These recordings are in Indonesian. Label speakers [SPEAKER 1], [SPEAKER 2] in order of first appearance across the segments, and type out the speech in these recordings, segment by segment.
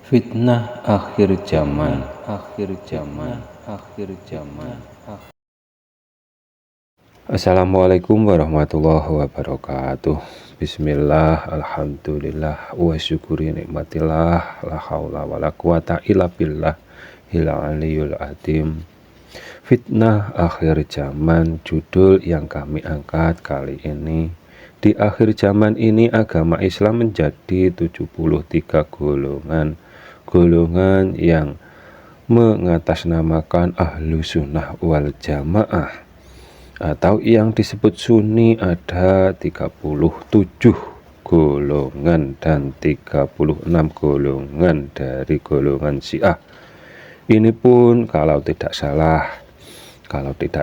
[SPEAKER 1] Fitnah akhir zaman, akhir zaman, akhir zaman. Assalamualaikum warahmatullahi wabarakatuh. Bismillah, alhamdulillah, wa syukuri nikmatillah, la haula wa la quwata illa billah, hila aliyul adim. Fitnah akhir zaman, judul yang kami angkat kali ini. Di akhir zaman ini agama Islam menjadi 73 golongan yang mengatasnamakan ahlu sunnah wal jamaah atau yang disebut sunni. Ada 37 golongan dan 36 golongan dari golongan syiah. Ini pun kalau tidak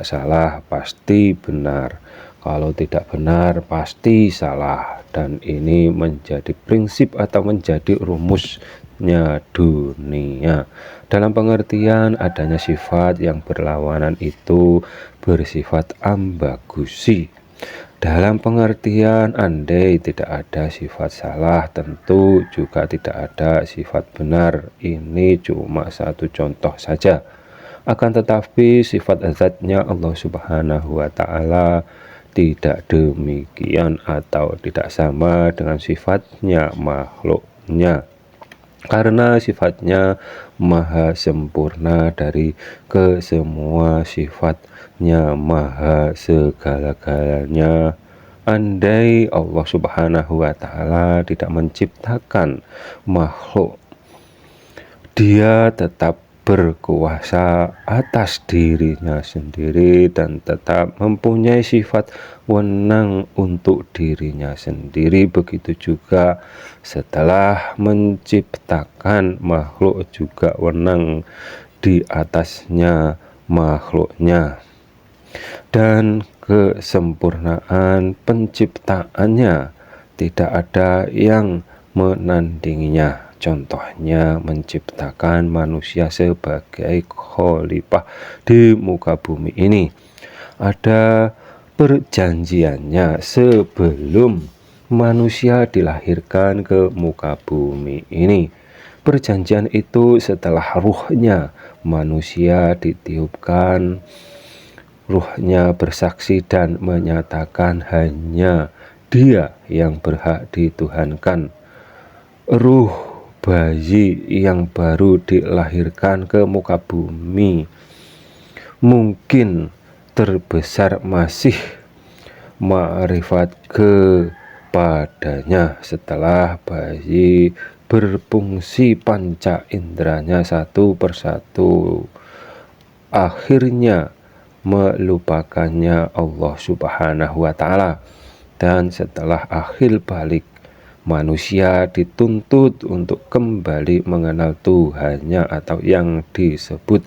[SPEAKER 1] salah pasti benar, kalau tidak benar pasti salah. Dan ini menjadi prinsip atau menjadi rumusnya dunia, dalam pengertian adanya sifat yang berlawanan itu bersifat ambagusi. Dalam pengertian andai tidak ada sifat salah, tentu juga tidak ada sifat benar. Ini cuma satu contoh saja. Akan tetapi sifat zatnya Allah Subhanahu wa Ta'ala tidak demikian atau tidak sama dengan sifatnya makhluknya, karena sifatnya maha sempurna dari kesemua sifatnya, maha segala-galanya. Andai Allah Subhanahu wa Ta'ala tidak menciptakan makhluk, Dia tetap berkuasa atas dirinya sendiri dan tetap mempunyai sifat wenang untuk dirinya sendiri. Begitu juga setelah menciptakan makhluk juga wenang di atasnya makhluknya, dan kesempurnaan penciptaannya tidak ada yang menandinginya. Contohnya menciptakan manusia sebagai khalifah di muka bumi ini. Ada perjanjiannya sebelum manusia dilahirkan ke muka bumi ini. Perjanjian itu setelah ruhnya manusia ditiupkan, ruhnya bersaksi dan menyatakan hanya Dia yang berhak dituhankan. Ruh bayi yang baru dilahirkan ke muka bumi mungkin terbesar masih ma'rifat kepadanya setelah bayi berfungsi panca inderanya satu persatu, akhirnya melupakannya Allah Subhanahu wa Ta'ala. Dan setelah akhir balik, manusia dituntut untuk kembali mengenal Tuhannya, atau yang disebut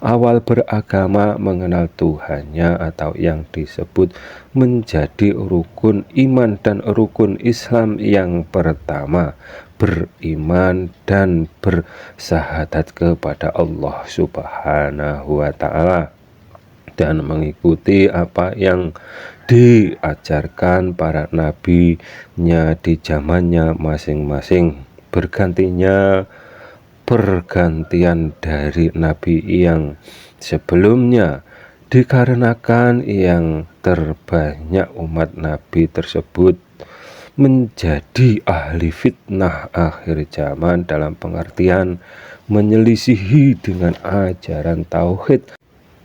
[SPEAKER 1] awal beragama mengenal Tuhannya, atau yang disebut menjadi rukun iman dan rukun Islam yang pertama, beriman dan bersahadat kepada Allah Subhanahu wa Ta'ala dan mengikuti apa yang diajarkan para nabinya di zamannya masing-masing. Pergantian dari nabi yang sebelumnya, dikarenakan yang terbanyak umat nabi tersebut menjadi ahli fitnah akhir zaman, dalam pengertian menyelisihi dengan ajaran tauhid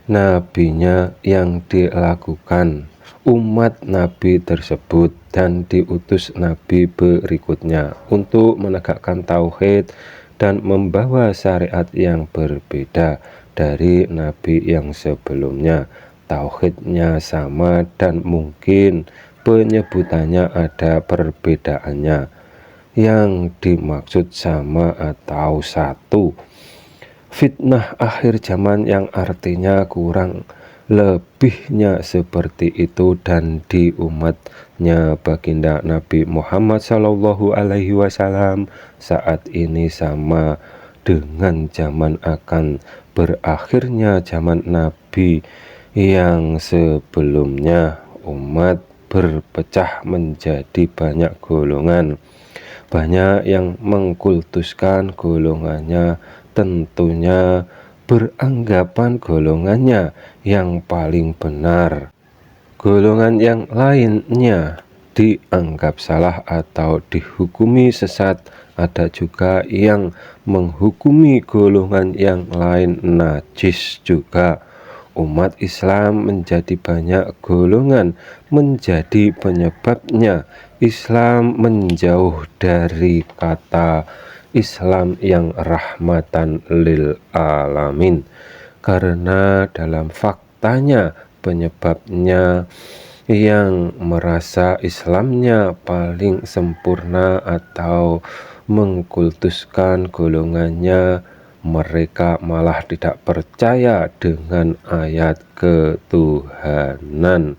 [SPEAKER 1] nabinya yang dilakukan umat nabi tersebut dan diutus nabi berikutnya untuk menegakkan tauhid dan membawa syariat yang berbeda dari nabi yang sebelumnya. Tauhidnya sama dan mungkin penyebutannya ada perbedaannya. Yang dimaksud sama atau satu. Fitnah akhir zaman yang artinya kurang lebihnya seperti itu, dan di umatnya baginda Nabi Muhammad Shallallahu Alaihi Wasallam saat ini sama dengan zaman akan berakhirnya zaman Nabi yang sebelumnya. Umat berpecah menjadi banyak golongan. Banyak yang mengkultuskan golongannya, tentunya beranggapan golongannya yang paling benar. Golongan yang lainnya dianggap salah atau dihukumi sesat. Ada juga yang menghukumi golongan yang lain najis juga. Umat Islam menjadi banyak golongan menjadi penyebabnya Islam menjauh dari kata Islam yang rahmatan lil alamin, karena dalam faktanya penyebabnya yang merasa Islamnya paling sempurna atau mengkultuskan golongannya, mereka malah tidak percaya dengan ayat ketuhanan.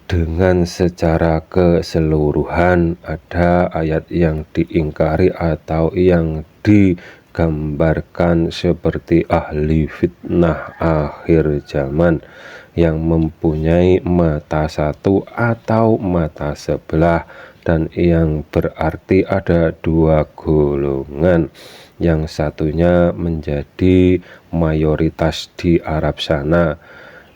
[SPEAKER 1] Dengan secara keseluruhan, ada ayat yang diingkari atau yang digambarkan seperti ahli fitnah akhir zaman yang mempunyai mata satu atau mata sebelah, dan yang berarti ada dua golongan. Yang satunya menjadi mayoritas di Arab sana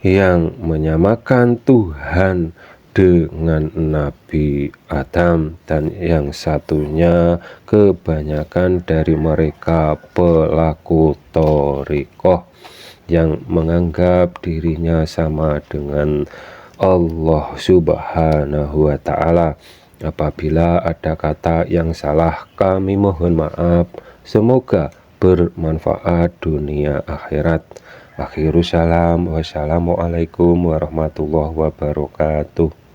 [SPEAKER 1] yang menyamakan Tuhan dengan Nabi Adam, dan yang satunya kebanyakan dari mereka pelaku thariqah yang menganggap dirinya sama dengan Allah Subhanahu wa Ta'ala. Apabila ada kata yang salah, kami mohon maaf. Semoga bermanfaat dunia akhirat. Akhirus salam, wassalamualaikum warahmatullahi wabarakatuh.